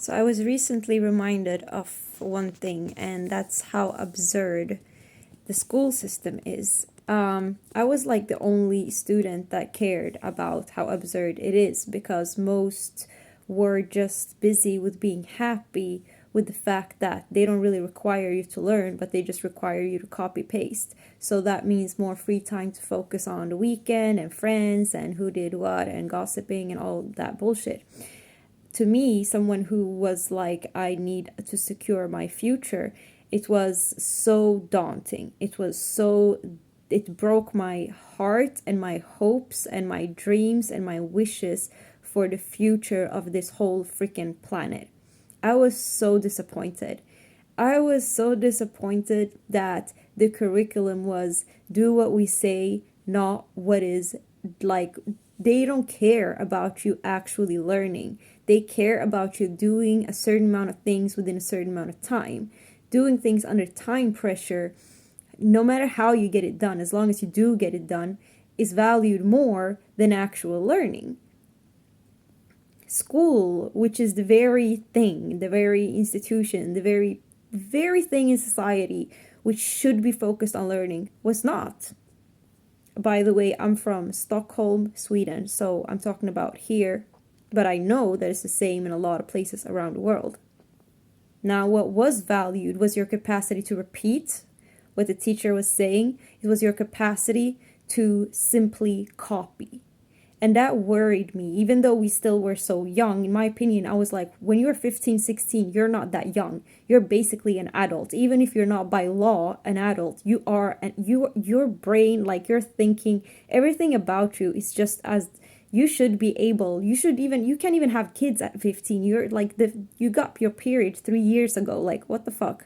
So I was recently reminded of one thing, and that's how absurd the school system is. I was like the only student that cared about how absurd it is because most were just busy with being happy with the fact that they don't really require you to learn, but they just require you to copy paste. So that means more free time to focus on the weekend and friends and who did what and gossiping and all that bullshit. To me, someone who was like, I need to secure my future, it was so daunting. It broke my heart and my hopes and my dreams and my wishes for the future of this whole freaking planet. I was so disappointed. I was so disappointed that the curriculum was do what we say, not what is like. They don't care about you actually learning. They care about you doing a certain amount of things within a certain amount of time. Doing things under time pressure, no matter how you get it done, as long as you do get it done, is valued more than actual learning. School, which is the very thing, the very institution, the very thing in society which should be focused on learning, was not. By the way, I'm from Stockholm, Sweden, so I'm talking about here, but I know that it's the same in a lot of places around the world. Now, what was valued was your capacity to repeat what the teacher was saying. It was your capacity to simply copy. And that worried me, even though we still were so young. In my opinion, I was like, when you're 15, 16, you're not that young. You're basically an adult. Even if you're not by law an adult, you are, and your brain, like your thinking, everything about you is just as you should be able. You can't even have kids at 15. You're like you got your period 3 years ago. Like, what the fuck?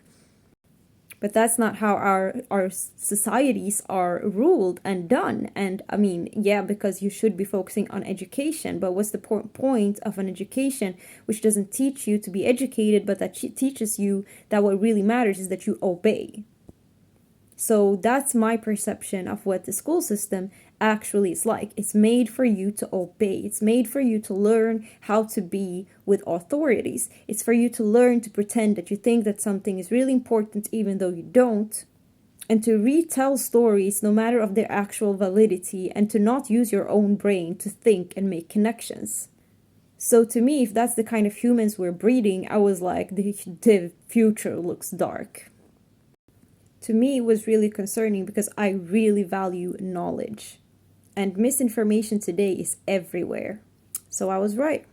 But that's not how our societies are ruled and done. And I mean, yeah, because you should be focusing on education, but what's the point of an education which doesn't teach you to be educated, but that teaches you that what really matters is that you obey? So that's my perception of what the school system actually is like. It's made for you to obey. It's made for you to learn how to be with authorities. It's for you to learn to pretend that you think that something is really important even though you don't. And to retell stories no matter of their actual validity, and to not use your own brain to think and make connections. So to me, if that's the kind of humans we're breeding, I was like, the future looks dark. To me, it was really concerning because I really value knowledge. And misinformation today is everywhere. So I was right.